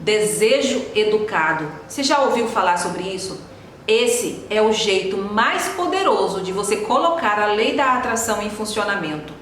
desejo educado. Você já ouviu falar sobre isso? Esse é o jeito mais poderoso de você colocar a lei da atração em funcionamento.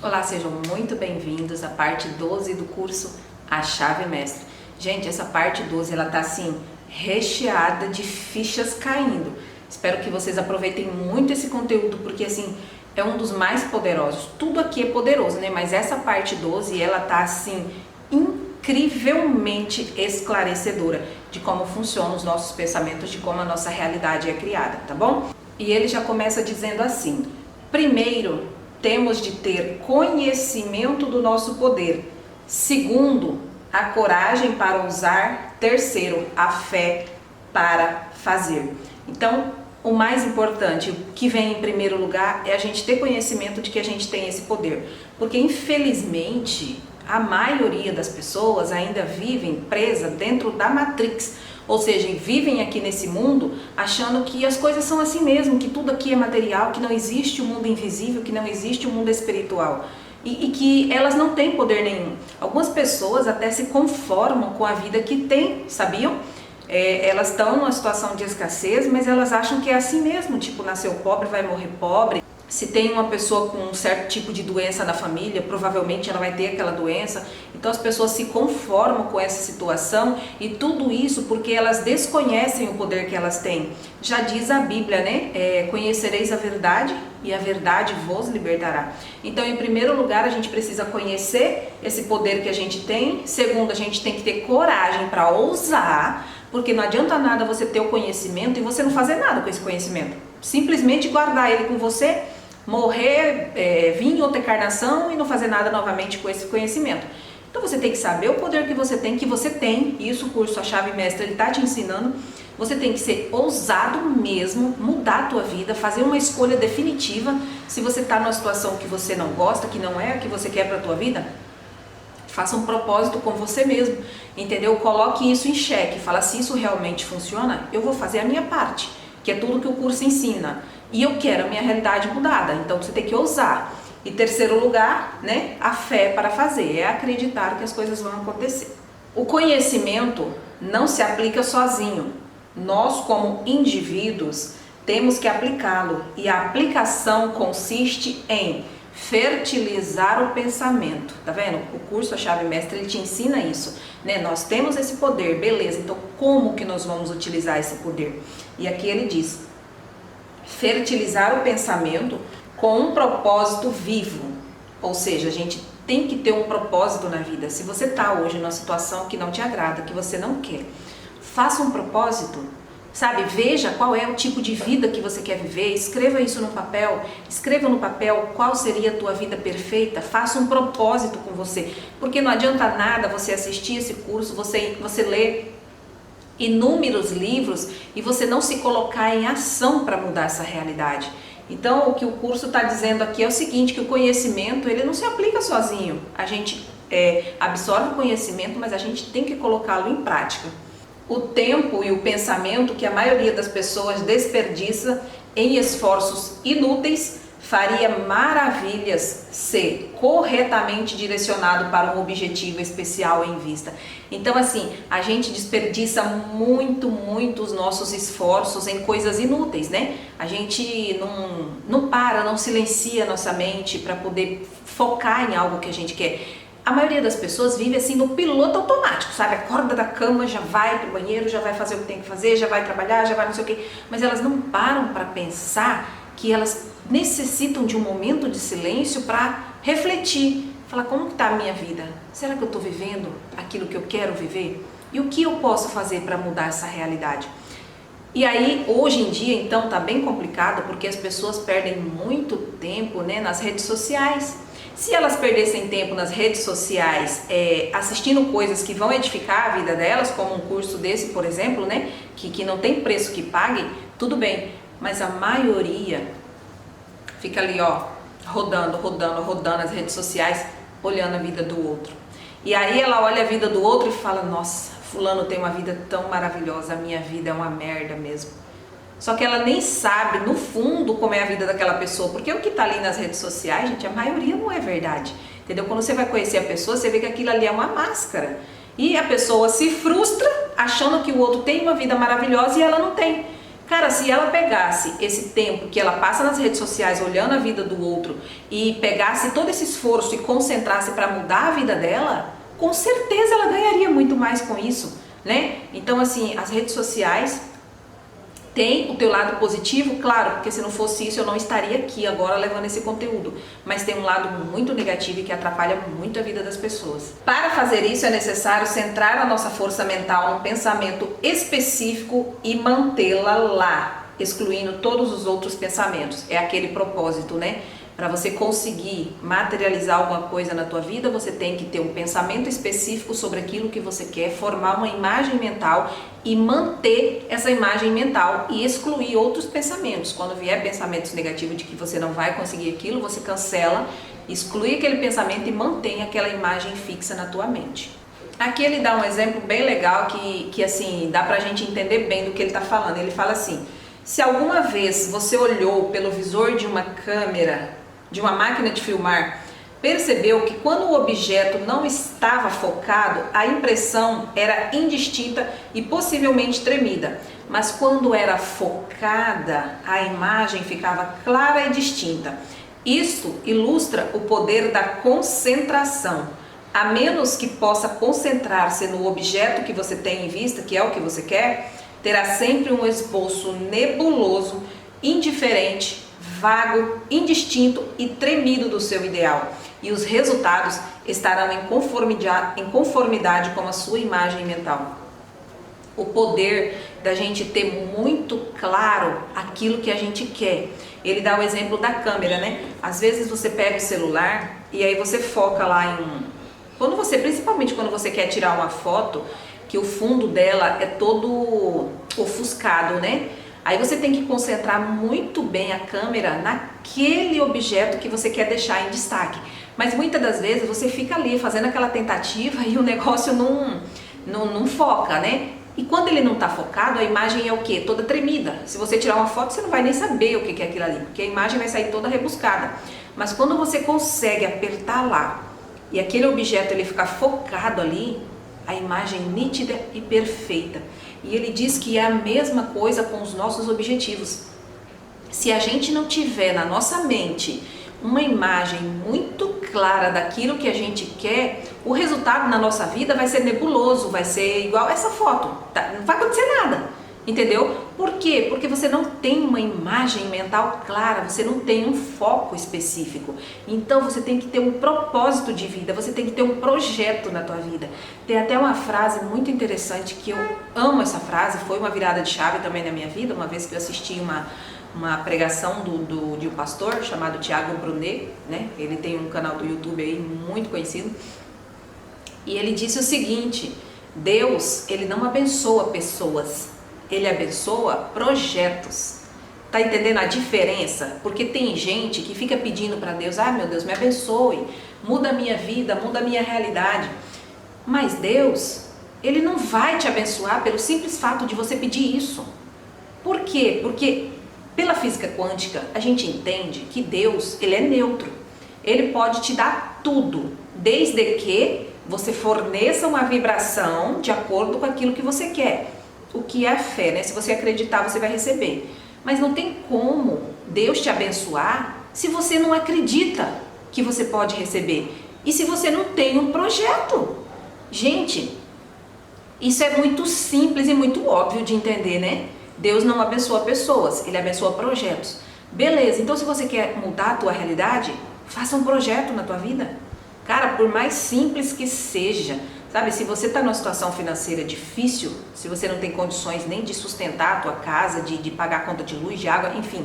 Olá, sejam muito bem-vindos à parte 12 do curso A Chave Mestra. Gente, essa parte 12, ela tá assim, recheada de fichas caindo. Espero que vocês aproveitem muito esse conteúdo, porque assim, é um dos mais poderosos. Tudo aqui é poderoso, né? Mas essa parte 12, ela tá assim, incrivelmente esclarecedora de como funcionam os nossos pensamentos, de como a nossa realidade é criada, tá bom? E ele já começa dizendo assim: primeiro, temos de ter conhecimento do nosso poder. Segundo, a coragem para usar. Terceiro, a fé para fazer. Então, o mais importante, o que vem em primeiro lugar, é a gente ter conhecimento de que a gente tem esse poder. Porque, infelizmente, a maioria das pessoas ainda vivem presa dentro da Matrix. Ou seja, vivem aqui nesse mundo achando que as coisas são assim mesmo, que tudo aqui é material, que não existe o mundo invisível, que não existe o mundo espiritual. E que elas não têm poder nenhum. Algumas pessoas até se conformam com a vida que têm, sabiam? Elas estão numa situação de escassez, mas elas acham que é assim mesmo, tipo, nasceu pobre, vai morrer pobre. Se tem uma pessoa com um certo tipo de doença na família, provavelmente ela vai ter aquela doença. Então as pessoas se conformam com essa situação, e tudo isso porque elas desconhecem o poder que elas têm. Já diz a Bíblia, né? Conhecereis a verdade e a verdade vos libertará. Então, em primeiro lugar, a gente precisa conhecer esse poder que a gente tem. Segundo, a gente tem que ter coragem para ousar, porque não adianta nada você ter o conhecimento e você não fazer nada com esse conhecimento. Simplesmente guardar ele com você, morrer, vir em outra encarnação e não fazer nada novamente com esse conhecimento. Então você tem que saber o poder que você tem, e isso o curso A Chave Mestra ele está te ensinando. Você tem que ser ousado mesmo, mudar a tua vida, fazer uma escolha definitiva. Se você está numa situação que você não gosta, que não é a que você quer para a tua vida, faça um propósito com você mesmo, entendeu? Coloque isso em xeque, fala: se isso realmente funciona, eu vou fazer a minha parte, que é tudo que o curso ensina. E eu quero a minha realidade mudada, então você tem que ousar. E terceiro lugar, né, a fé para fazer, é acreditar que as coisas vão acontecer. O conhecimento não se aplica sozinho. Nós, como indivíduos, temos que aplicá-lo. E a aplicação consiste em fertilizar o pensamento. Tá vendo? O curso A Chave Mestra, ele te ensina isso, né? Nós temos esse poder, beleza. Então, como que nós vamos utilizar esse poder? E aqui ele diz: fertilizar o pensamento com um propósito vivo. Ou seja, a gente tem que ter um propósito na vida. Se você está hoje numa situação que não te agrada, que você não quer, faça um propósito, sabe? Veja qual é o tipo de vida que você quer viver, escreva isso no papel, escreva no papel qual seria a tua vida perfeita, faça um propósito com você, porque não adianta nada você assistir esse curso, você ler inúmeros livros e você não se colocar em ação para mudar essa realidade. Então, o que o curso está dizendo aqui é o seguinte, que o conhecimento, ele não se aplica sozinho. A gente absorve o conhecimento, mas a gente tem que colocá-lo em prática. O tempo e o pensamento que a maioria das pessoas desperdiça em esforços inúteis faria maravilhas se corretamente direcionado para um objetivo especial em vista. Então, assim, a gente desperdiça muito os nossos esforços em coisas inúteis, né? A gente não silencia nossa mente para poder focar em algo que a gente quer. A maioria das pessoas vive assim no piloto automático, sabe? Acorda da cama, já vai pro banheiro, já vai fazer o que tem que fazer, já vai trabalhar, já vai não sei o quê. Mas elas não param para pensar que elas necessitam de um momento de silêncio para refletir. Falar: como que tá a minha vida? Será que eu estou vivendo aquilo que eu quero viver? E o que eu posso fazer para mudar essa realidade? E aí, hoje em dia, então, tá bem complicado, porque as pessoas perdem muito tempo, né, nas redes sociais. Se elas perdessem tempo nas redes sociais assistindo coisas que vão edificar a vida delas, como um curso desse, por exemplo, né, que não tem preço que pague, tudo bem. Mas a maioria fica ali, ó, rodando as redes sociais, olhando a vida do outro. E aí ela olha a vida do outro e fala: nossa, fulano tem uma vida tão maravilhosa, a minha vida é uma merda mesmo. Só que ela nem sabe, no fundo, como é a vida daquela pessoa. Porque o que está ali nas redes sociais, gente, a maioria não é verdade. Entendeu? Quando você vai conhecer a pessoa, você vê que aquilo ali é uma máscara. E a pessoa se frustra achando que o outro tem uma vida maravilhosa e ela não tem. Cara, se ela pegasse esse tempo que ela passa nas redes sociais olhando a vida do outro e pegasse todo esse esforço e concentrasse para mudar a vida dela, com certeza ela ganharia muito mais com isso, né? Então, assim, as redes sociais tem o teu lado positivo, claro, porque se não fosse isso eu não estaria aqui agora levando esse conteúdo, mas tem um lado muito negativo e que atrapalha muito a vida das pessoas. Para fazer isso é necessário centrar a nossa força mental num pensamento específico e mantê-la lá, excluindo todos os outros pensamentos. É aquele propósito, né? Para você conseguir materializar alguma coisa na tua vida, você tem que ter um pensamento específico sobre aquilo que você quer, formar uma imagem mental e manter essa imagem mental e excluir outros pensamentos. Quando vier pensamentos negativos de que você não vai conseguir aquilo, você cancela, exclui aquele pensamento e mantém aquela imagem fixa na tua mente. Aqui ele dá um exemplo bem legal que assim, dá pra gente entender bem do que ele está falando. Ele fala assim: se alguma vez você olhou pelo visor de uma câmera, de uma máquina de filmar, percebeu que quando o objeto não estava focado, a impressão era indistinta e possivelmente tremida, mas quando era focada, a imagem ficava clara e distinta. Isto ilustra o poder da concentração. A menos que possa concentrar-se no objeto que você tem em vista, que é o que você quer, terá sempre um esboço nebuloso, indiferente, vago, indistinto e tremido do seu ideal, e os resultados estarão em conformidade com a sua imagem mental. O poder da gente ter muito claro aquilo que a gente quer. Ele dá o exemplo da câmera, né? Às vezes você pega o celular e aí você foca lá principalmente quando você quer tirar uma foto, que o fundo dela é todo ofuscado, né? Aí você tem que concentrar muito bem a câmera naquele objeto que você quer deixar em destaque. Mas muitas das vezes você fica ali fazendo aquela tentativa e o negócio não foca, né? E quando ele não está focado, a imagem é o quê? Toda tremida. Se você tirar uma foto, você não vai nem saber o que é aquilo ali, porque a imagem vai sair toda rebuscada. Mas quando você consegue apertar lá e aquele objeto ele ficar focado ali, a imagem nítida e perfeita. E ele diz que é a mesma coisa com os nossos objetivos. Se a gente não tiver na nossa mente uma imagem muito clara daquilo que a gente quer, o resultado na nossa vida vai ser nebuloso, vai ser igual essa foto, tá? Não vai acontecer nada, entendeu? Por quê? Porque você não tem uma imagem mental clara, você não tem um foco específico. Então você tem que ter um propósito de vida, você tem que ter um projeto na tua vida. Tem até uma frase muito interessante que eu amo essa frase, foi uma virada de chave também na minha vida, uma vez que eu assisti uma pregação de um pastor chamado Tiago Brunet, né? Ele tem um canal do YouTube aí muito conhecido. E ele disse o seguinte: Deus, ele não abençoa pessoas, ele abençoa projetos. Tá entendendo a diferença? Porque tem gente que fica pedindo para Deus: ah, meu Deus, me abençoe, muda a minha vida, muda a minha realidade. Mas Deus, ele não vai te abençoar pelo simples fato de você pedir isso. Por quê? Porque pela física quântica a gente entende que Deus, ele é neutro. Ele pode te dar tudo, desde que você forneça uma vibração de acordo com aquilo que você quer. O que é a fé, né? Se você acreditar, você vai receber. Mas não tem como Deus te abençoar se você não acredita que você pode receber. E se você não tem um projeto. Gente, isso é muito simples e muito óbvio de entender, né? Deus não abençoa pessoas, ele abençoa projetos. Beleza, então se você quer mudar a tua realidade, faça um projeto na tua vida. Cara, por mais simples que seja, sabe, se você está numa situação financeira difícil, se você não tem condições nem de sustentar a tua casa, de pagar a conta de luz, de água, enfim,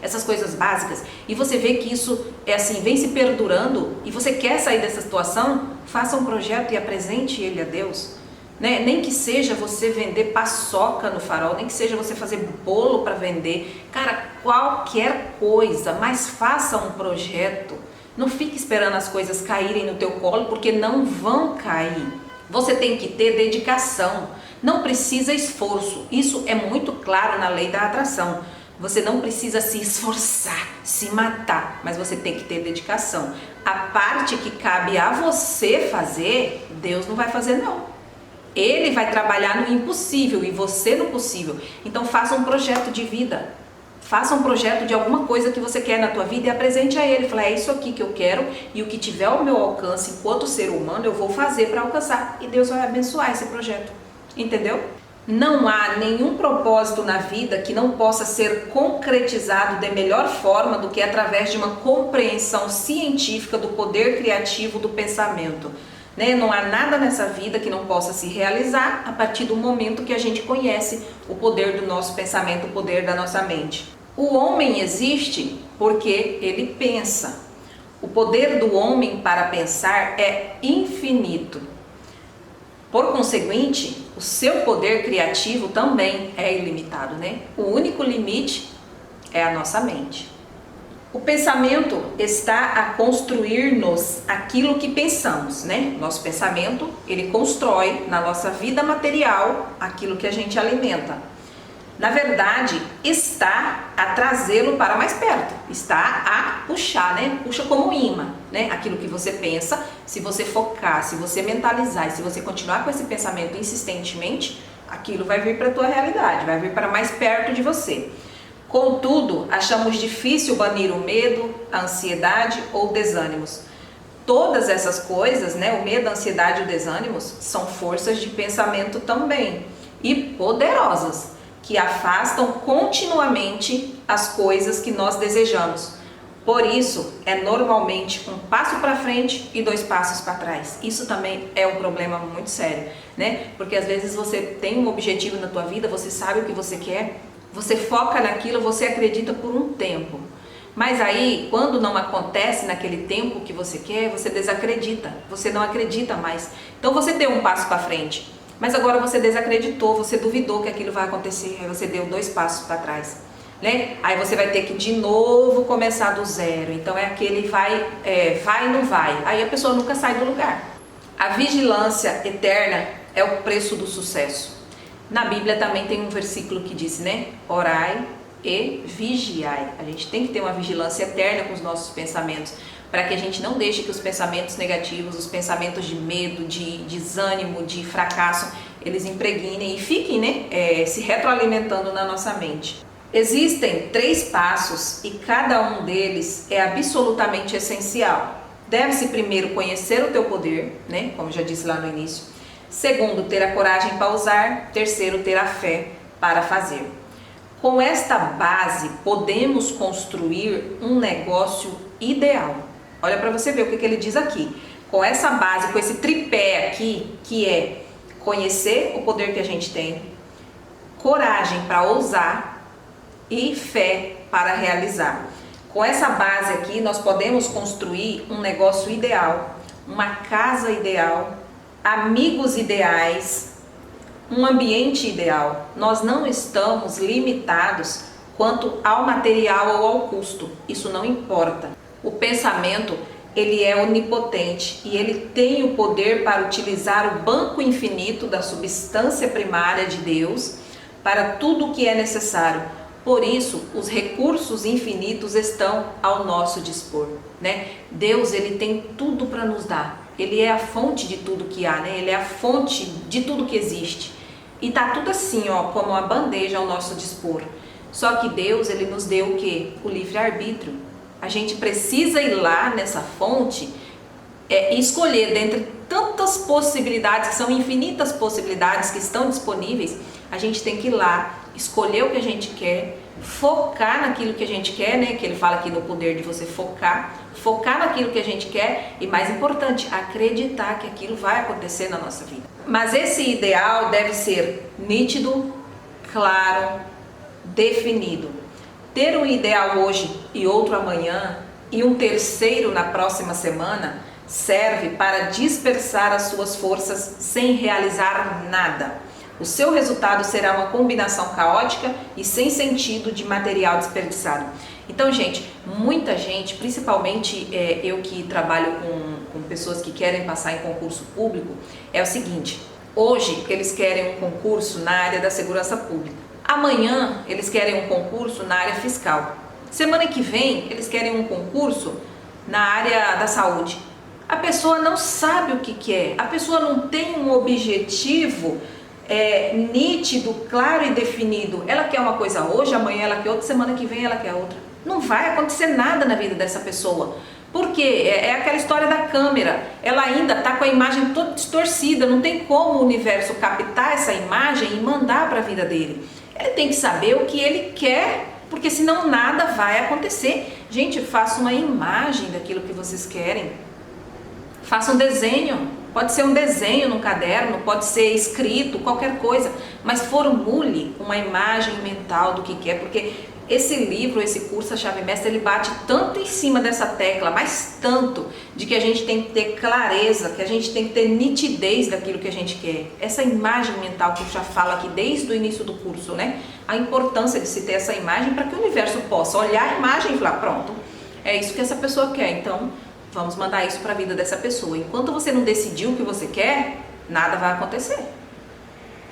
essas coisas básicas, e você vê que isso é assim, vem se perdurando, e você quer sair dessa situação, faça um projeto e apresente ele a Deus. Né? Nem que seja você vender paçoca no farol, nem que seja você fazer bolo para vender, cara, qualquer coisa, mas faça um projeto. Não fique esperando as coisas caírem no teu colo, porque não vão cair. Você tem que ter dedicação, não precisa esforço. Isso é muito claro na lei da atração. Você não precisa se esforçar, se matar, mas você tem que ter dedicação. A parte que cabe a você fazer, Deus não vai fazer não. Ele vai trabalhar no impossível e você no possível. Então faça um projeto de vida. Faça um projeto de alguma coisa que você quer na tua vida e apresente a ele. Fala, é isso aqui que eu quero e o que tiver ao meu alcance enquanto ser humano eu vou fazer para alcançar. E Deus vai abençoar esse projeto. Entendeu? Não há nenhum propósito na vida que não possa ser concretizado de melhor forma do que através de uma compreensão científica do poder criativo do pensamento. Não há nada nessa vida que não possa se realizar a partir do momento que a gente conhece o poder do nosso pensamento, o poder da nossa mente. O homem existe porque ele pensa. O poder do homem para pensar é infinito. Por conseguinte, o seu poder criativo também é ilimitado, O único limite é a nossa mente. O pensamento está a construir-nos aquilo que pensamos, Nosso pensamento, ele constrói na nossa vida material aquilo que a gente alimenta. Na verdade, está a trazê-lo para mais perto, está a puxar, Puxa como imã, Aquilo que você pensa, se você focar, se você mentalizar e se você continuar com esse pensamento insistentemente, aquilo vai vir para a tua realidade, vai vir para mais perto de você. Contudo, achamos difícil banir o medo, a ansiedade ou desânimos. Todas essas coisas, o medo, a ansiedade e o desânimos, são forças de pensamento também e poderosas, que afastam continuamente as coisas que nós desejamos. Por isso, é normalmente um passo para frente e 2 passos para trás. Isso também é um problema muito sério, Porque às vezes você tem um objetivo na tua vida, você sabe o que você quer, você foca naquilo, você acredita por um tempo. Mas aí, quando não acontece naquele tempo que você quer, você desacredita, você não acredita mais. Então você deu um passo para frente, mas agora você desacreditou, você duvidou que aquilo vai acontecer, aí você deu 2 passos para trás, Aí você vai ter que de novo começar do zero. Então é aquele vai e não vai, aí a pessoa nunca sai do lugar. A vigilância eterna é o preço do sucesso. Na Bíblia também tem um versículo que diz, Orai e vigiai. A gente tem que ter uma vigilância eterna com os nossos pensamentos, para que a gente não deixe que os pensamentos negativos, os pensamentos de medo, de desânimo, de fracasso, eles impregnem e fiquem, se retroalimentando na nossa mente. Existem 3 passos e cada um deles é absolutamente essencial. Deve-se primeiro conhecer o teu poder, como já disse lá no início. Segundo, ter a coragem para usar. Terceiro, ter a fé para fazer. Com esta base, podemos construir um negócio ideal. Olha para você ver o que ele diz aqui. Com essa base, com esse tripé aqui, que é conhecer o poder que a gente tem, coragem para ousar e fé para realizar. Com essa base aqui, nós podemos construir um negócio ideal, uma casa ideal, amigos ideais, um ambiente ideal. Nós não estamos limitados quanto ao material ou ao custo. Isso não importa. O pensamento, ele é onipotente e ele tem o poder para utilizar o banco infinito da substância primária de Deus para tudo o que é necessário. Por isso, os recursos infinitos estão ao nosso dispor, Deus, ele tem tudo para nos dar. Ele é a fonte de tudo que há, Ele é a fonte de tudo que existe. E tá tudo assim, como uma bandeja ao nosso dispor. Só que Deus, ele nos deu o quê? O livre-arbítrio. A gente precisa ir lá nessa fonte e escolher dentre tantas possibilidades, que são infinitas possibilidades que estão disponíveis. A gente tem que ir lá, escolher o que a gente quer, focar naquilo que a gente quer, que ele fala aqui no poder de você focar naquilo que a gente quer e, mais importante, acreditar que aquilo vai acontecer na nossa vida. Mas esse ideal deve ser nítido, claro, definido. Ter um ideal hoje e outro amanhã e um terceiro na próxima semana serve para dispersar as suas forças sem realizar nada. O seu resultado será uma combinação caótica e sem sentido de material desperdiçado. Então, gente, muita gente, principalmente eu que trabalho com pessoas que querem passar em concurso público, é o seguinte: hoje eles querem um concurso na área da segurança pública, amanhã eles querem um concurso na área fiscal, semana que vem eles querem um concurso na área da saúde. A pessoa não sabe o que quer, a pessoa não tem um objetivo nítido, claro e definido. Ela quer uma coisa hoje, amanhã ela quer outra, semana que vem ela quer outra. Não vai acontecer nada na vida dessa pessoa. Porque é aquela história da câmera, ela ainda está com a imagem toda distorcida, não tem como o universo captar essa imagem e mandar para a vida dele. Ele tem que saber o que ele quer, porque senão nada vai acontecer. Gente, faça uma imagem daquilo que vocês querem. Faça um desenho, pode ser um desenho no caderno, pode ser escrito, qualquer coisa, mas formule uma imagem mental do que quer, porque esse livro, esse curso, a Chave Mestra, ele bate tanto em cima dessa tecla, mas tanto, de que a gente tem que ter clareza, que a gente tem que ter nitidez daquilo que a gente quer. Essa imagem mental que eu já falo aqui desde o início do curso, né? A importância de se ter essa imagem para que o universo possa olhar a imagem e falar, pronto, é isso que essa pessoa quer, então vamos mandar isso para a vida dessa pessoa. Enquanto você não decidiu o que você quer, nada vai acontecer.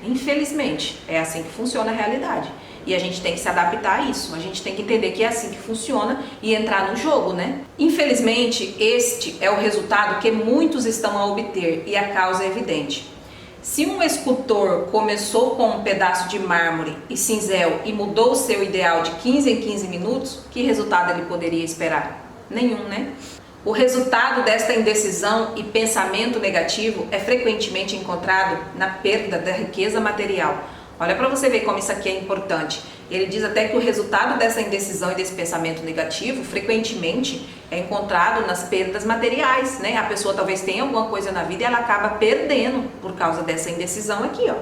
Infelizmente, é assim que funciona a realidade. E a gente tem que se adaptar a isso, a gente tem que entender que é assim que funciona e entrar no jogo, né? Infelizmente, este é o resultado que muitos estão a obter e a causa é evidente. Se um escultor começou com um pedaço de mármore e cinzel e mudou o seu ideal de 15 em 15 minutos, que resultado ele poderia esperar? Nenhum, né? O resultado desta indecisão e pensamento negativo é frequentemente encontrado na perda da riqueza material. Olha para você ver como isso aqui é importante. Ele diz até que o resultado dessa indecisão e desse pensamento negativo frequentemente é encontrado nas perdas materiais, né? A pessoa talvez tenha alguma coisa na vida e ela acaba perdendo por causa dessa indecisão aqui, ó.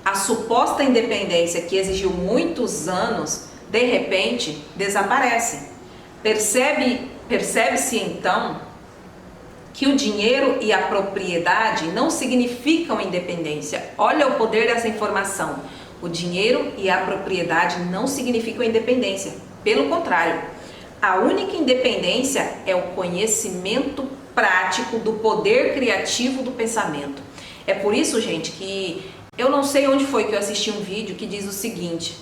A suposta independência que exigiu muitos anos, de repente, desaparece. Percebe-se então que o dinheiro e a propriedade não significam independência. Olha o poder dessa informação. O dinheiro e a propriedade não significam independência. Pelo contrário, a única independência é o conhecimento prático do poder criativo do pensamento. É por isso, gente, que eu não sei onde foi que eu assisti um vídeo que diz o seguinte,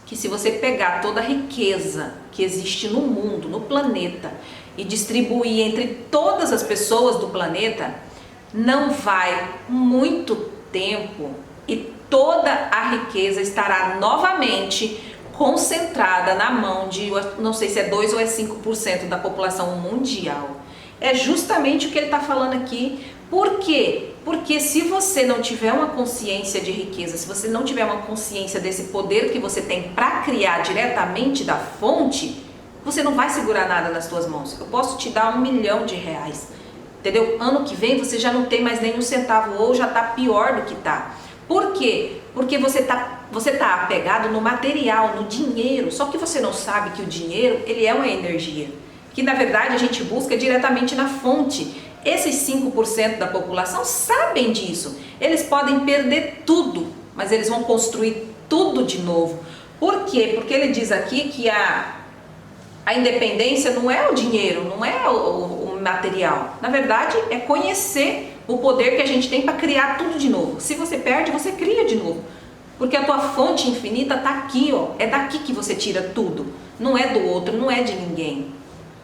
que se você pegar toda a riqueza que existe no mundo, no planeta, e distribuir entre todas as pessoas do planeta, não vai muito tempo e toda a riqueza estará novamente concentrada na mão de, não sei se é 2 ou é 5% da população mundial. É justamente o que ele está falando aqui. Por quê? Porque se você não tiver uma consciência de riqueza, se você não tiver uma consciência desse poder que você tem para criar diretamente da fonte, você não vai segurar nada nas suas mãos. Eu posso te dar R$1 milhão, entendeu? Ano que vem você já não tem mais nenhum centavo ou já está pior do que está. Por quê? Porque você tá apegado no material, no dinheiro. Só que você não sabe que o dinheiro, ele é uma energia, que na verdade a gente busca diretamente na fonte. Esses 5% da população sabem disso. Eles podem perder tudo, mas eles vão construir tudo de novo. Por quê? Porque ele diz aqui que a independência não é o dinheiro, não é o material. Na verdade, é conhecer o poder que a gente tem para criar tudo de novo. Se você perde, você cria de novo. Porque a tua fonte infinita está aqui, ó. É daqui que você tira tudo. Não é do outro, não é de ninguém.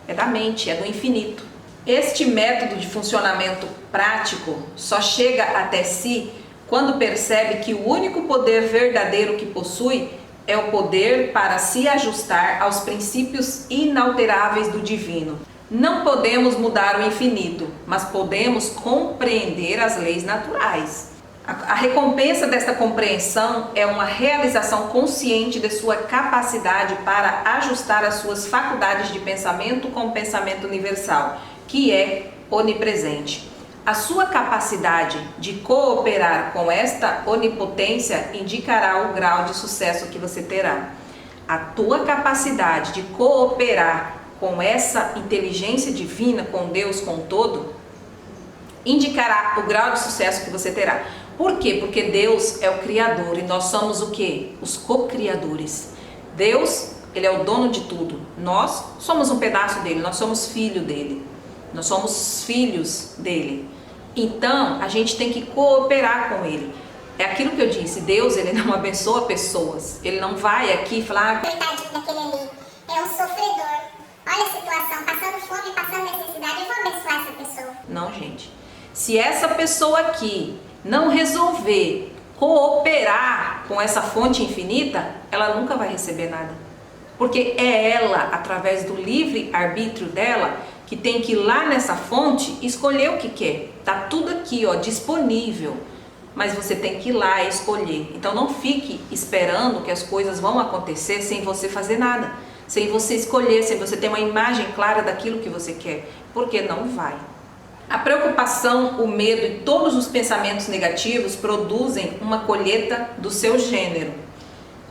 É da mente, é do infinito. Este método de funcionamento prático só chega até si quando percebe que o único poder verdadeiro que possui é o poder para se ajustar aos princípios inalteráveis do divino. Não podemos mudar o infinito, mas podemos compreender as leis naturais. A recompensa desta compreensão é uma realização consciente de sua capacidade para ajustar as suas faculdades de pensamento com o pensamento universal, que é onipresente. A sua capacidade de cooperar com esta onipotência indicará o grau de sucesso que você terá. A tua capacidade de cooperar com essa inteligência divina, com Deus, com todo, indicará o grau de sucesso que você terá. Por quê? Porque Deus é o Criador e nós somos o quê? Os co-criadores. Deus Ele é o dono de tudo. Nós somos um pedaço dele, nós somos filho dele. Nós somos filhos dele. Então, a gente tem que cooperar com ele. É aquilo que eu disse, Deus, ele não abençoa pessoas. Ele não vai aqui falar... Coitadinho daquele ali, é um sofredor. Olha a situação, passando fome, passando necessidade, eu vou abençoar essa pessoa. Não, gente. Se essa pessoa aqui não resolver cooperar com essa fonte infinita, ela nunca vai receber nada. Porque é ela, através do livre-arbítrio dela, que tem que ir lá nessa fonte e escolher o que quer. Tá tudo aqui, ó, disponível. Mas você tem que ir lá e escolher. Então não fique esperando que as coisas vão acontecer sem você fazer nada. Sem você escolher, sem você ter uma imagem clara daquilo que você quer. Porque não vai. A preocupação, o medo e todos os pensamentos negativos produzem uma colheita do seu gênero.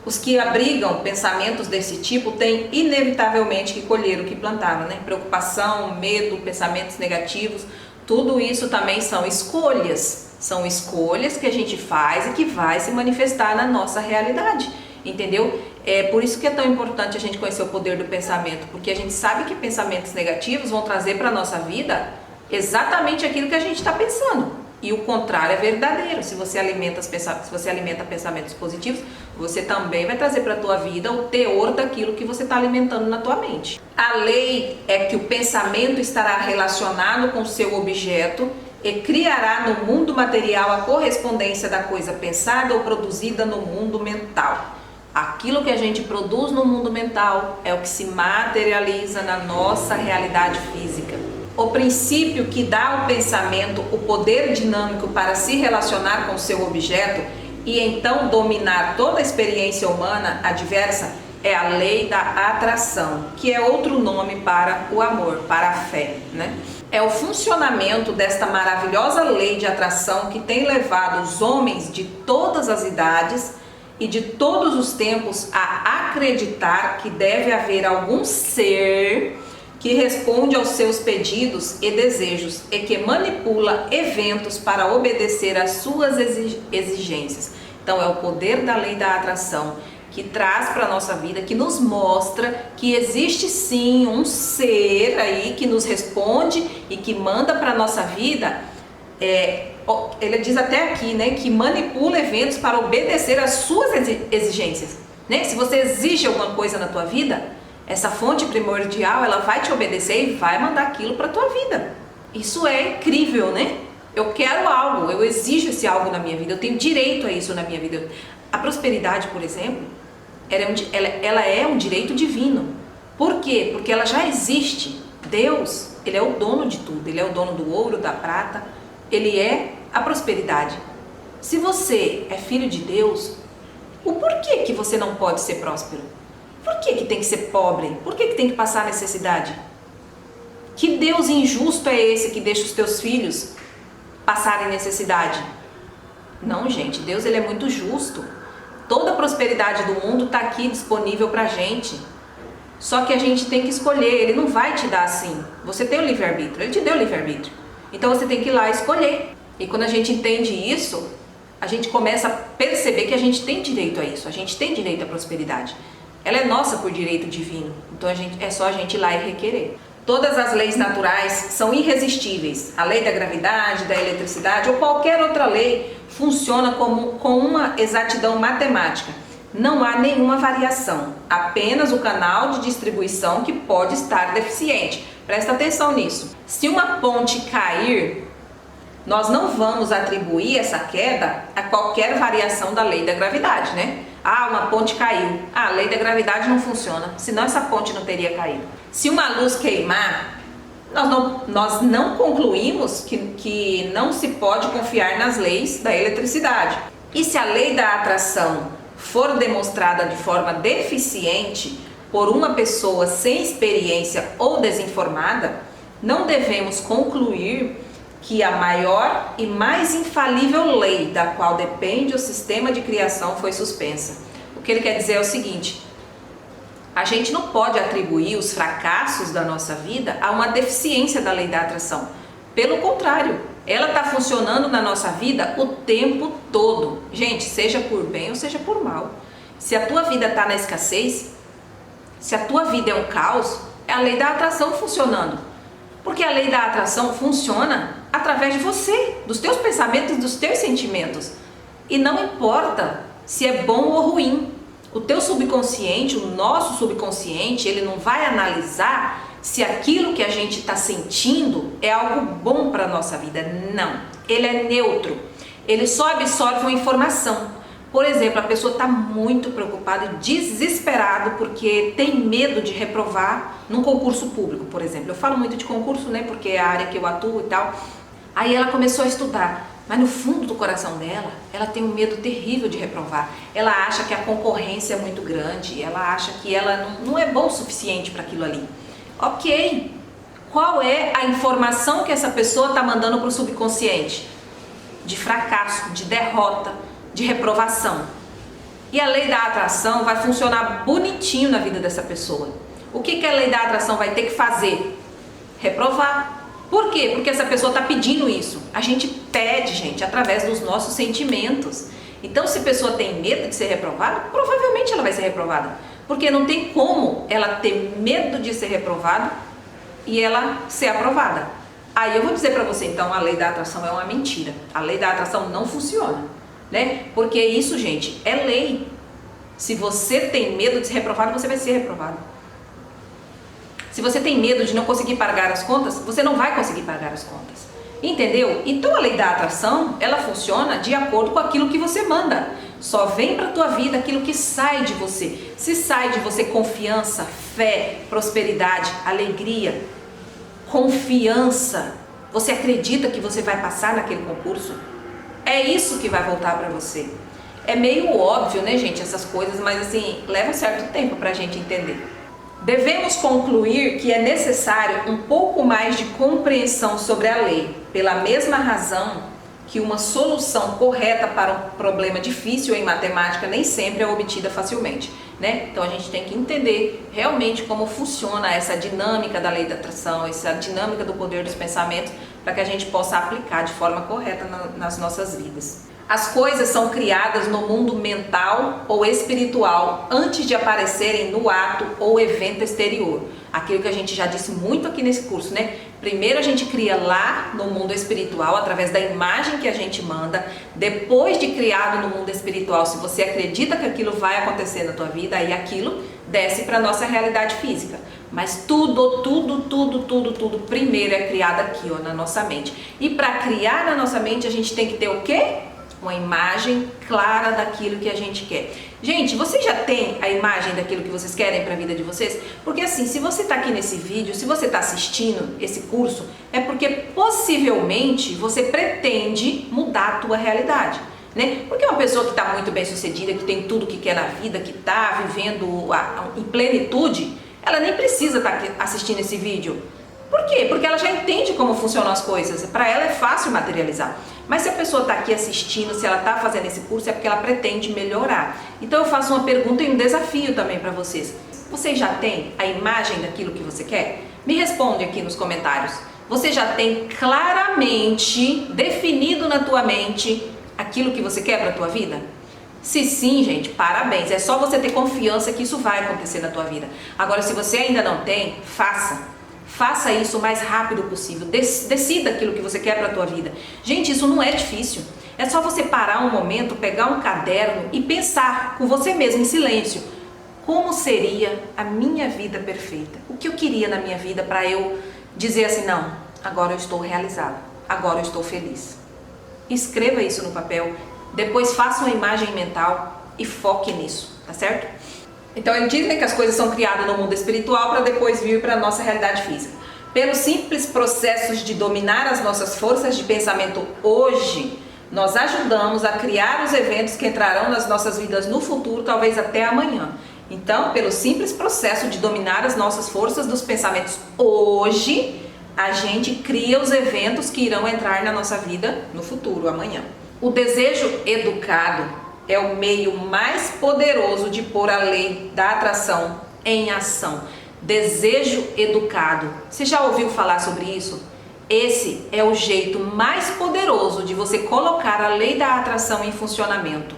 Os que abrigam pensamentos desse tipo têm inevitavelmente que colher o que plantaram, né? Preocupação, medo, pensamentos negativos, tudo isso também são escolhas. São escolhas que a gente faz e que vai se manifestar na nossa realidade, entendeu? É por isso que é tão importante a gente conhecer o poder do pensamento, porque a gente sabe que pensamentos negativos vão trazer para a nossa vida exatamente aquilo que a gente está pensando. E o contrário é verdadeiro. Se você alimenta pensamentos positivos, você também vai trazer para a tua vida o teor daquilo que você está alimentando na tua mente. A lei é que o pensamento estará relacionado com o seu objeto e criará no mundo material a correspondência da coisa pensada ou produzida no mundo mental. Aquilo que a gente produz no mundo mental é o que se materializa na nossa realidade física. O princípio que dá ao pensamento o poder dinâmico para se relacionar com seu objeto e então dominar toda a experiência humana adversa é a lei da atração, que é outro nome para o amor, para a fé, né? É o funcionamento desta maravilhosa lei de atração que tem levado os homens de todas as idades e de todos os tempos a acreditar que deve haver algum ser que responde aos seus pedidos e desejos e que manipula eventos para obedecer às suas exigências. Então é o poder da lei da atração que traz para a nossa vida, que nos mostra que existe sim um ser aí que nos responde e que manda para a nossa vida, ele diz até aqui, né, que manipula eventos para obedecer às suas exigências, né? Se você exige alguma coisa na tua vida, essa fonte primordial, ela vai te obedecer e vai mandar aquilo para a tua vida. Isso é incrível, né? Eu quero algo, eu exijo esse algo na minha vida, eu tenho direito a isso na minha vida. A prosperidade, por exemplo, ela é um direito divino. Por quê? Porque ela já existe. Deus, ele é o dono de tudo, ele é o dono do ouro, da prata, ele é a prosperidade. Se você é filho de Deus, o porquê que você não pode ser próspero? Por que tem que ser pobre? Por que tem que passar necessidade? Que Deus injusto é esse que deixa os teus filhos passarem necessidade? Não, gente, Deus ele é muito justo. Toda a prosperidade do mundo está aqui disponível para a gente. Só que a gente tem que escolher, ele não vai te dar assim. Você tem o livre-arbítrio, ele te deu o livre-arbítrio. Então você tem que ir lá escolher. E quando a gente entende isso, a gente começa a perceber que a gente tem direito a isso. A gente tem direito à prosperidade. Ela é nossa por direito divino. Então é só a gente ir lá e requerer. Todas as leis naturais são irresistíveis. A lei da gravidade, da eletricidade ou qualquer outra lei funciona com uma exatidão matemática. Não há nenhuma variação, apenas o canal de distribuição que pode estar deficiente. Presta atenção nisso. Se uma ponte cair, nós não vamos atribuir essa queda a qualquer variação da lei da gravidade, né? Ah, uma ponte caiu. Ah, a lei da gravidade não funciona, senão essa ponte não teria caído. Se uma luz queimar, nós não concluímos que não se pode confiar nas leis da eletricidade. E se a lei da atração for demonstrada de forma deficiente por uma pessoa sem experiência ou desinformada, não devemos concluir que a maior e mais infalível lei da qual depende o sistema de criação foi suspensa. O que ele quer dizer é o seguinte: a gente não pode atribuir os fracassos da nossa vida a uma deficiência da lei da atração. Pelo contrário, ela está funcionando na nossa vida o tempo todo. Gente, seja por bem ou seja por mal. Se a tua vida está na escassez, Se a tua vida é um caos, é a lei da atração funcionando. Porque a lei da atração funciona através de você, dos teus pensamentos, dos teus sentimentos. E não importa se é bom ou ruim. O teu subconsciente, o nosso subconsciente, ele não vai analisar se aquilo que a gente está sentindo é algo bom para a nossa vida. Não, ele é neutro. Ele só absorve uma informação. Por exemplo, a pessoa está muito preocupada e desesperada porque tem medo de reprovar num concurso público, por exemplo. Eu falo muito de concurso, né, porque é a área que eu atuo e tal. Aí ela começou a estudar, mas no fundo do coração dela, ela tem um medo terrível de reprovar. Ela acha que a concorrência é muito grande, ela acha que ela não é bom o suficiente para aquilo ali. Ok, qual é a informação que essa pessoa está mandando para o subconsciente? De fracasso, de derrota, de reprovação. E a lei da atração vai funcionar bonitinho na vida dessa pessoa. O que a lei da atração vai ter que fazer? Reprovar. Por quê? Porque essa pessoa está pedindo isso. A gente pede, gente, através dos nossos sentimentos. Então, se a pessoa tem medo de ser reprovada, provavelmente ela vai ser reprovada. Porque não tem como ela ter medo de ser reprovada e ela ser aprovada. Aí eu vou dizer para você, então, a lei da atração é uma mentira. A lei da atração não funciona, né? Porque isso, gente, é lei. Se você tem medo de ser reprovado, você vai ser reprovado. Se você tem medo de não conseguir pagar as contas, você não vai conseguir pagar as contas. Entendeu? Então a lei da atração, ela funciona de acordo com aquilo que você manda. Só vem para a tua vida aquilo que sai de você. Se sai de você confiança, fé, prosperidade, alegria, confiança, você acredita que você vai passar naquele concurso? É isso que vai voltar para você. É meio óbvio, né, gente, essas coisas, mas assim, leva um certo tempo para a gente entender. Devemos concluir que é necessário um pouco mais de compreensão sobre a lei, pela mesma razão que uma solução correta para um problema difícil em matemática nem sempre é obtida facilmente, né? Então a gente tem que entender realmente como funciona essa dinâmica da lei da atração, essa dinâmica do poder dos pensamentos, para que a gente possa aplicar de forma correta nas nossas vidas. As coisas são criadas no mundo mental ou espiritual antes de aparecerem no ato ou evento exterior. Aquilo que a gente já disse muito aqui nesse curso, né? Primeiro a gente cria lá no mundo espiritual, através da imagem que a gente manda. Depois de criado no mundo espiritual, se você acredita que aquilo vai acontecer na tua vida, aí aquilo desce para a nossa realidade física. Mas tudo primeiro é criado aqui, ó, na nossa mente. E para criar na nossa mente, a gente tem que ter o quê? Uma imagem clara daquilo que a gente quer. Gente, vocês já têm a imagem daquilo que vocês querem para a vida de vocês? Porque assim, se você está aqui nesse vídeo, se você está assistindo esse curso, é porque possivelmente você pretende mudar a tua realidade, né? Porque uma pessoa que está muito bem sucedida, que tem tudo que quer na vida, que está vivendo em plenitude, ela nem precisa estar assistindo esse vídeo. Por quê? Porque ela já entende como funcionam as coisas. Para ela é fácil materializar. Mas se a pessoa está aqui assistindo, se ela está fazendo esse curso, é porque ela pretende melhorar. Então eu faço uma pergunta e um desafio também para vocês. Você já tem a imagem daquilo que você quer? Me responde aqui nos comentários. Você já tem claramente definido na tua mente aquilo que você quer para a tua vida? Se sim, gente, parabéns. É só você ter confiança que isso vai acontecer na tua vida. Agora, se você ainda não tem, faça. Faça isso o mais rápido possível. Decida aquilo que você quer para a tua vida. Gente, isso não é difícil. É só você parar um momento, pegar um caderno e pensar com você mesmo em silêncio. Como seria a minha vida perfeita? O que eu queria na minha vida para eu dizer assim, não, agora eu estou realizado, agora eu estou feliz. Escreva isso no papel, depois faça uma imagem mental e foque nisso, tá certo? Então eles dizem que as coisas são criadas no mundo espiritual para depois vir para a nossa realidade física. Pelos simples processos de dominar as nossas forças de pensamento hoje, nós ajudamos a criar os eventos que entrarão nas nossas vidas no futuro, talvez até amanhã. Então, pelo simples processo de dominar as nossas forças dos pensamentos hoje, a gente cria os eventos que irão entrar na nossa vida no futuro, amanhã. O desejo educado é o meio mais poderoso de pôr a lei da atração em ação. Desejo educado. Você já ouviu falar sobre isso? Esse é o jeito mais poderoso de você colocar a lei da atração em funcionamento.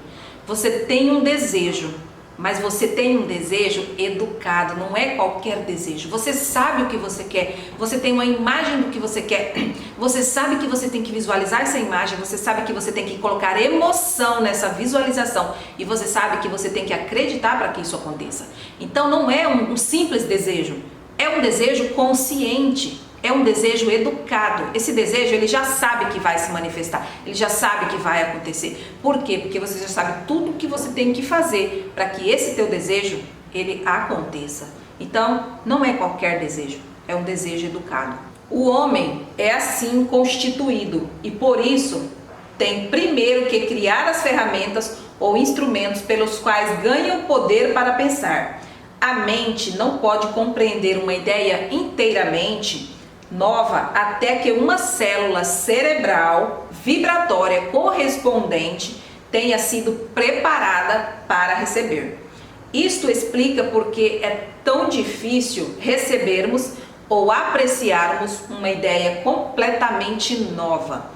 Você tem um desejo, mas você tem um desejo educado, não é qualquer desejo. Você sabe o que você quer, você tem uma imagem do que você quer, você sabe que você tem que visualizar essa imagem, você sabe que você tem que colocar emoção nessa visualização e você sabe que você tem que acreditar para que isso aconteça. Então não é um simples desejo, é um desejo consciente. É um desejo educado. Esse desejo, ele já sabe que vai se manifestar, ele já sabe que vai acontecer. Por quê? Porque você já sabe tudo o que você tem que fazer para que esse teu desejo, ele aconteça. Então, não é qualquer desejo, é um desejo educado. O homem é assim constituído e por isso tem primeiro que criar as ferramentas ou instrumentos pelos quais ganha o poder para pensar. A mente não pode compreender uma ideia inteiramente nova até que uma célula cerebral vibratória correspondente tenha sido preparada para receber. Isto explica porque é tão difícil recebermos ou apreciarmos uma ideia completamente nova.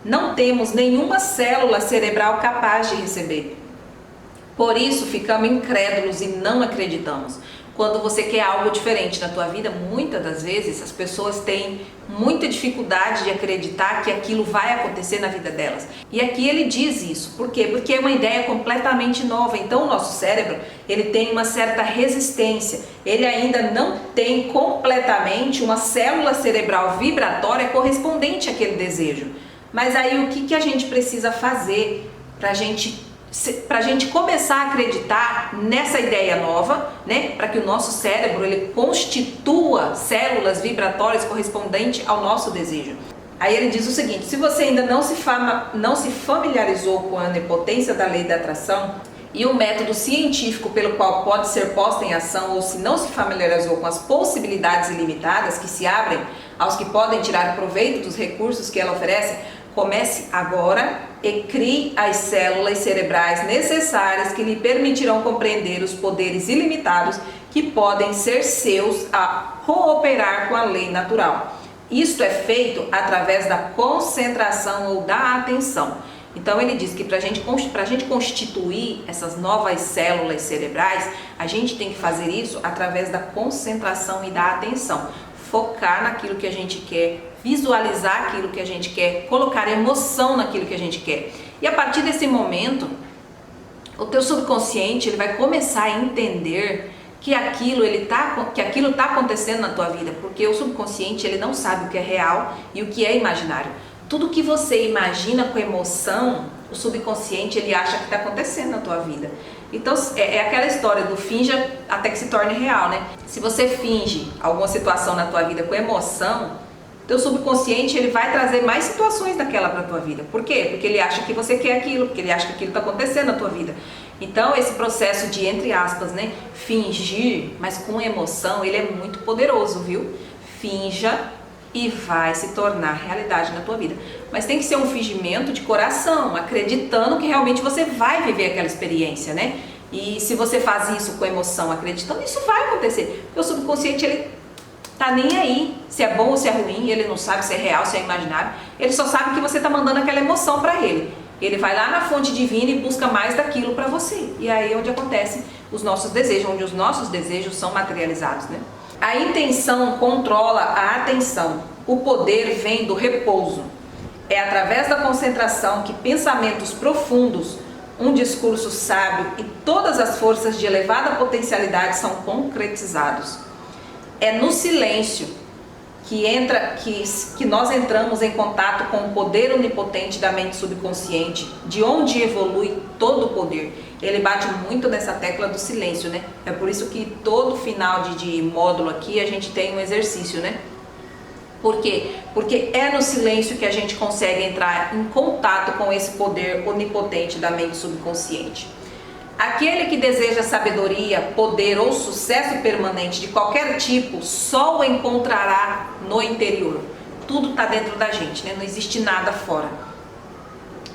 Não temos nenhuma célula cerebral capaz de receber. Por isso ficamos incrédulos e não acreditamos. Quando você quer algo diferente na tua vida, muitas das vezes as pessoas têm muita dificuldade de acreditar que aquilo vai acontecer na vida delas. E aqui ele diz isso. Por quê? Porque é uma ideia completamente nova. Então o nosso cérebro, ele tem uma certa resistência. Ele ainda não tem completamente uma célula cerebral vibratória correspondente àquele desejo. Mas aí o que a gente precisa fazer para a gente começar a acreditar nessa ideia nova, né? Para que o nosso cérebro ele constitua células vibratórias correspondentes ao nosso desejo. Aí ele diz o seguinte: se você ainda não se familiarizou com a onipotência da lei da atração e o método científico pelo qual pode ser posta em ação, ou se não se familiarizou com as possibilidades ilimitadas que se abrem aos que podem tirar proveito dos recursos que ela oferece, comece agora e crie as células cerebrais necessárias que lhe permitirão compreender os poderes ilimitados que podem ser seus a cooperar com a lei natural. Isto é feito através da concentração ou da atenção. Então ele diz que para a gente constituir essas novas células cerebrais, a gente tem que fazer isso através da concentração e da atenção. Focar naquilo que a gente quer, visualizar aquilo que a gente quer, colocar emoção naquilo que a gente quer. E a partir desse momento, o teu subconsciente ele vai começar a entender que aquilo está acontecendo na tua vida, porque o subconsciente ele não sabe o que é real e o que é imaginário. Tudo que você imagina com emoção, o subconsciente ele acha que está acontecendo na tua vida. Então é aquela história do finja até que se torne real, né? Se você finge alguma situação na tua vida com emoção, teu subconsciente ele vai trazer mais situações daquela para tua vida. Por quê? Porque ele acha que você quer aquilo, porque ele acha que aquilo está acontecendo na tua vida. Então esse processo de, entre aspas, né, fingir, mas com emoção, ele é muito poderoso, viu? Finja e vai se tornar realidade na tua vida. Mas tem que ser um fingimento de coração, acreditando que realmente você vai viver aquela experiência, né? E se você faz isso com emoção, acreditando, isso vai acontecer. Porque o subconsciente, ele tá nem aí se é bom ou se é ruim, ele não sabe se é real, se é imaginário. Ele só sabe que você tá mandando aquela emoção para ele. Ele vai lá na fonte divina e busca mais daquilo para você. E aí é onde acontecem os nossos desejos, onde os nossos desejos são materializados, né? A intenção controla a atenção. O poder vem do repouso. É através da concentração que pensamentos profundos, um discurso sábio e todas as forças de elevada potencialidade são concretizados. É no silêncio que nós entramos em contato com o poder onipotente da mente subconsciente, de onde evolui todo o poder. Ele bate muito nessa tecla do silêncio, né? É por isso que todo final de módulo aqui a gente tem um exercício, né? Por quê? Porque é no silêncio que a gente consegue entrar em contato com esse poder onipotente da mente subconsciente. Aquele que deseja sabedoria, poder ou sucesso permanente de qualquer tipo, só o encontrará no interior. Tudo está dentro da gente, né? Não existe nada fora.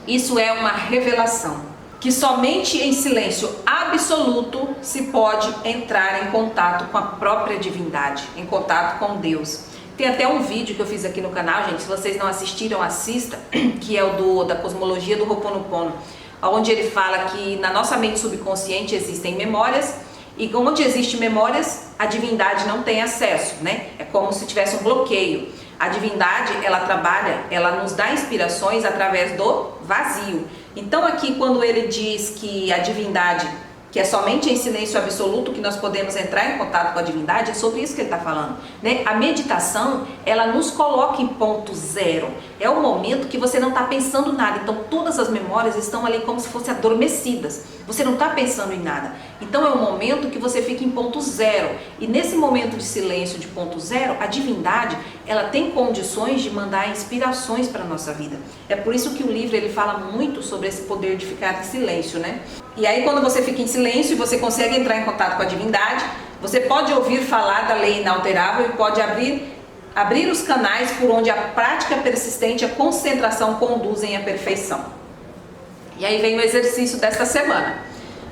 Isso é uma revelação, que somente em silêncio absoluto se pode entrar em contato com a própria divindade, em contato com Deus. Tem até um vídeo que eu fiz aqui no canal, gente, se vocês não assistiram, assista, que é o da cosmologia do Ho'oponopono, onde ele fala que na nossa mente subconsciente existem memórias, e onde existem memórias, a divindade não tem acesso, né? É como se tivesse um bloqueio. A divindade, ela trabalha, ela nos dá inspirações através do vazio. Então aqui quando ele diz que a divindade, que é somente em silêncio absoluto que nós podemos entrar em contato com a divindade, é sobre isso que ele está falando, né? A meditação, ela nos coloca em ponto zero. É o momento que você não está pensando nada. Então todas as memórias estão ali como se fossem adormecidas. Você não está pensando em nada. Então é o momento que você fica em ponto zero. E nesse momento de silêncio, de ponto zero, a divindade, ela tem condições de mandar inspirações para a nossa vida. É por isso que o livro ele fala muito sobre esse poder de ficar em silêncio, né? E aí quando você fica em silêncio e você consegue entrar em contato com a divindade, você pode ouvir falar da lei inalterável e pode abrir os canais por onde a prática persistente e a concentração conduzem à perfeição. E aí vem o exercício desta semana.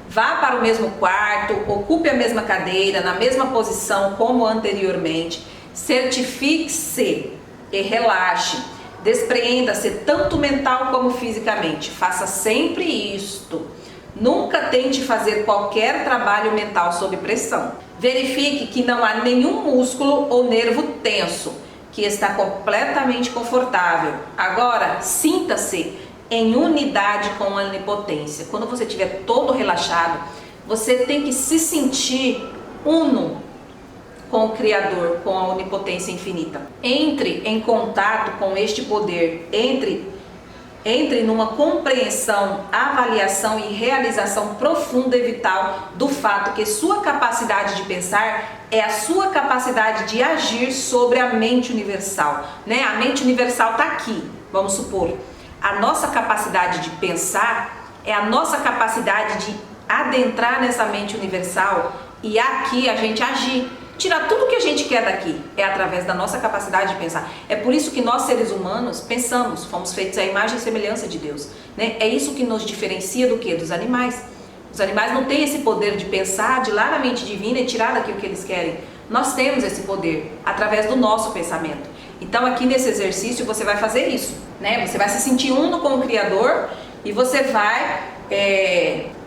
Vá para o mesmo quarto, ocupe a mesma cadeira, na mesma posição como anteriormente, certifique-se e relaxe, despreenda-se tanto mental como fisicamente, faça sempre isto. Nunca tente fazer qualquer trabalho mental sob pressão. Verifique que não há nenhum músculo ou nervo tenso, que está completamente confortável. Agora, sinta-se em unidade com a onipotência. Quando você estiver todo relaxado, você tem que se sentir uno com o Criador, com a onipotência infinita. Entre em contato com este poder, entre numa compreensão, avaliação e realização profunda e vital do fato que sua capacidade de pensar é a sua capacidade de agir sobre a mente universal, né? A mente universal está aqui, vamos supor. A nossa capacidade de pensar é a nossa capacidade de adentrar nessa mente universal e aqui a gente agir. Tirar tudo que a gente quer daqui é através da nossa capacidade de pensar. É por isso que nós seres humanos pensamos, fomos feitos à imagem e semelhança de Deus, né? É isso que nos diferencia do que? Dos animais. Os animais não têm esse poder de pensar, de ir lá na mente divina e tirar daqui o que eles querem. Nós temos esse poder através do nosso pensamento. Então aqui nesse exercício você vai fazer isso, né? Você vai se sentir uno com o Criador e você vai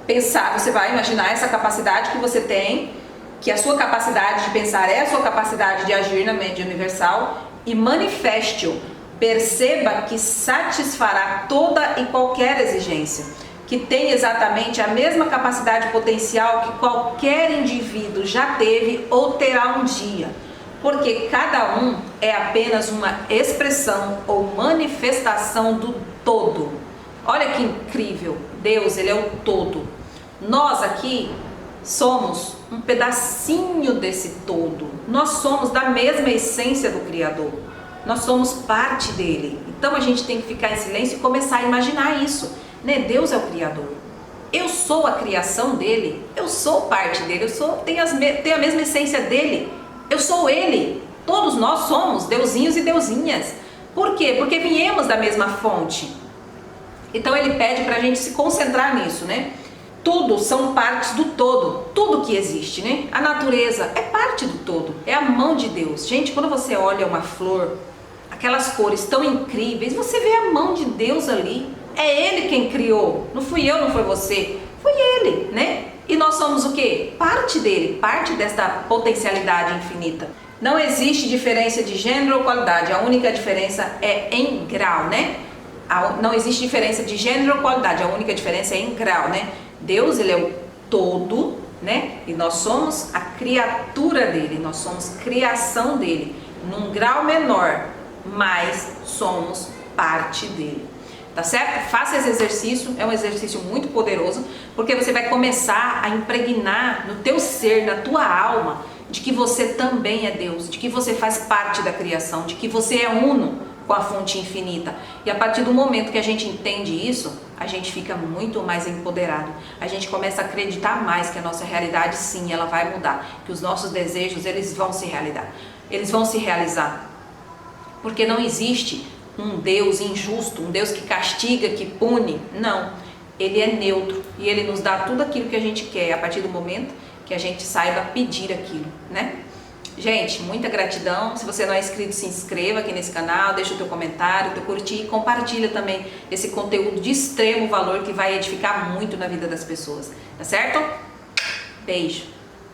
pensar, você vai imaginar essa capacidade que você tem, que a sua capacidade de pensar é a sua capacidade de agir na mente universal e manifeste-o. Perceba que satisfará toda e qualquer exigência, que tem exatamente a mesma capacidade potencial que qualquer indivíduo já teve ou terá um dia, porque cada um é apenas uma expressão ou manifestação do todo. Olha que incrível, Deus, ele é o todo. Nós aqui somos um pedacinho desse todo. Nós somos da mesma essência do Criador. Nós somos parte dele. Então a gente tem que ficar em silêncio e começar a imaginar isso, né? Deus é o Criador. Eu sou a criação dele. Eu sou parte dele. Tenho a mesma essência dele. Eu sou ele. Todos nós somos deusinhos e deusinhas. Por quê? Porque viemos da mesma fonte. Então ele pede para a gente se concentrar nisso, né? Tudo são partes do todo, tudo que existe, né? A natureza é parte do todo, é a mão de Deus. Gente, quando você olha uma flor, aquelas cores tão incríveis, você vê a mão de Deus ali. É Ele quem criou, não fui eu, não foi você, foi Ele, né? E nós somos o quê? Parte dele, parte desta potencialidade infinita. Não existe diferença de gênero ou qualidade, a única diferença é em grau, né? Não existe diferença de gênero ou qualidade, a única diferença é em grau, né? Deus, ele é o todo, né? E nós somos a criatura dele, nós somos criação dele, num grau menor, mas somos parte dele. Tá certo? Faça esse exercício, é um exercício muito poderoso, porque você vai começar a impregnar no teu ser, na tua alma, de que você também é Deus, de que você faz parte da criação, de que você é uno com a fonte infinita. E a partir do momento que a gente entende isso, a gente fica muito mais empoderado. A gente começa a acreditar mais que a nossa realidade, sim, ela vai mudar, que os nossos desejos, eles vão se realizar. Eles vão se realizar. Porque não existe um Deus injusto, um Deus que castiga, que pune. Não. Ele é neutro e ele nos dá tudo aquilo que a gente quer a partir do momento que a gente saiba pedir aquilo, né? Gente, muita gratidão. Se você não é inscrito, se inscreva aqui nesse canal, deixa o teu comentário, o teu curtir e compartilha também esse conteúdo de extremo valor que vai edificar muito na vida das pessoas, tá certo? Beijo!